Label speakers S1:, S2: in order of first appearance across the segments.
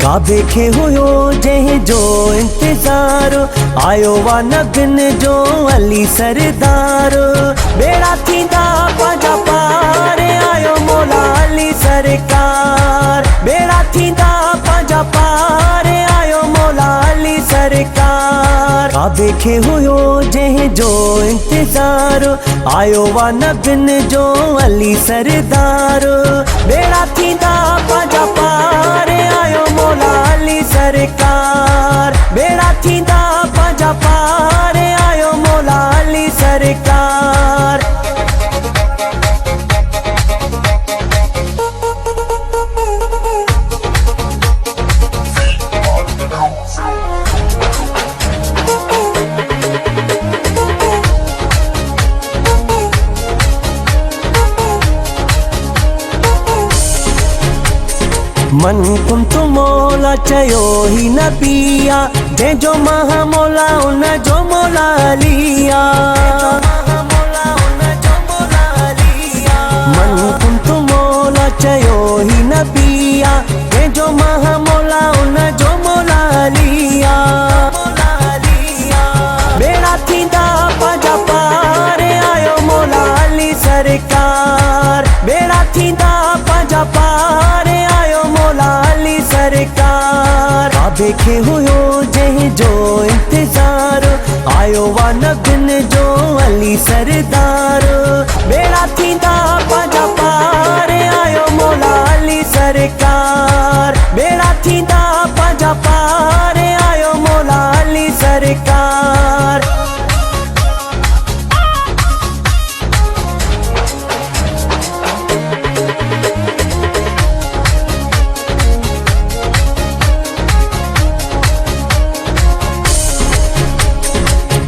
S1: काबे खे हुयो जंहिंजो इंतज़ारो, आयो वा नबिन जो अली सरदार। बेड़ा थींदा पंहिंजा पार, आयो मौला अली सरकार। बेड़ा थींदा पंहिंजा पार, आयो मौला अली सरकार। काबे खे हुयो जंहिंजो इंतज़ारो, आयो वा नबिन जो अली सरदार। बेड़ा थींदा पंहिंजा पार, आयो मौला अली सरकार। बेड़ा थींदा पंहिंजा पार, आयो मौला अली सरकार। मन कुंतु मौला चयो ही नबिया, जंहिंजो महा मौला उन जो मौला अलिया। मन कुंतु मौला चयो ही नबिया, जंहिंजो महा मौला उन जो मौला अलिया। बेड़ा थींदा पंहिंजा पार, आयो मौला अली सरकार। बेड़ा थींदा पंहिंजा पार, आयो मौला अली सरकार। काबे खे हुयो जंहिंजो इंतज़ारो, आयो वा नबिन जो अली सरदार। बेड़ा थींदा पंहिंजा पार, आयो मौला अली सरकार। बेड़ा थींदा पंहिंजा पार, आयो मौला अली सरकार।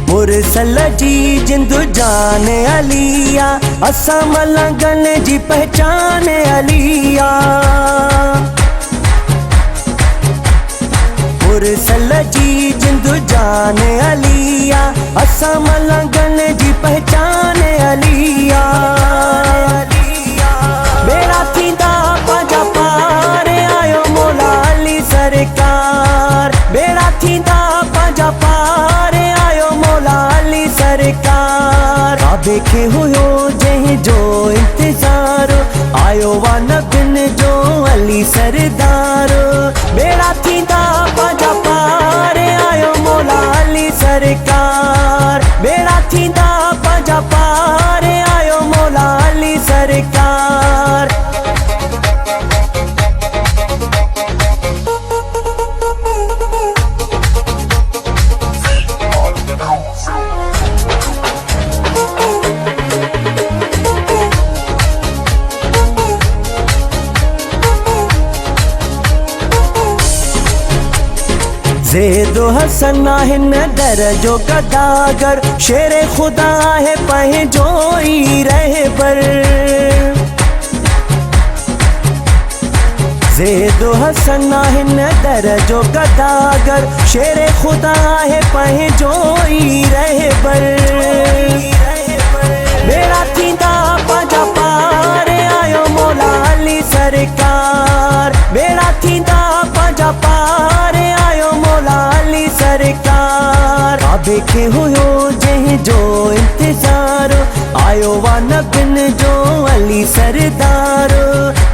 S1: मुरसल जी जिंदु जान अलिया, असां मलंगन जी पहचान अलिया। मुरसल जी जिंदु जान अलिया, असां मलंगन जी पहचान अलिया। बेड़ा थींदा पंहिंजा पार, आयो मौला अली सरकार। बेड़ा थींदा पंहिंजा पार, आयो मौला अली सरकार। काबे खे हुयो जंहिंजो इंतज़ारो, आयो वा नबिन जो अली सरदार। बेड़ा थींदा पंहिंजा पार, आयो मौला अली सरकार। बेड़ा थींदा पंहिंजा पार, आयो मौला अली सरकार। ज़ैदो हसन हिन दर जो गदागर, शेर खुदा है पंहिंजो ई रहबर। ज़ैदो हसन हिन दर जो गदागर, शेर खुदा है पंहिंजो ई रहबर। बेड़ा थींदा पंहिंजा पार, आयो मौला अली सरकार। बेड़ा थींदा पंहिंजा पार, आयो मौला अली सरकार। काबे खे हुयो जंहिंजो इंतज़ारो, आयो वा नबिन जो अली सरदार।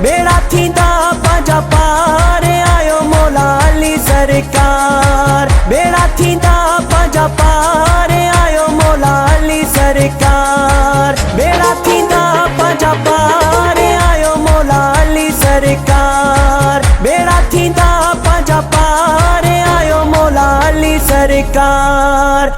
S1: बेड़ा थींदा पंहिंजा पार, आयो मौला अली सरकार। बेड़ा थींदा पंहिंजा पार, आयो मौला अली सरकार। बेड़ा थींदा पंहिंजा पार, आयो मौला अली सरकार। बेड़ा थींदा पंहिंजा पार, आयो मौला अली सरकार।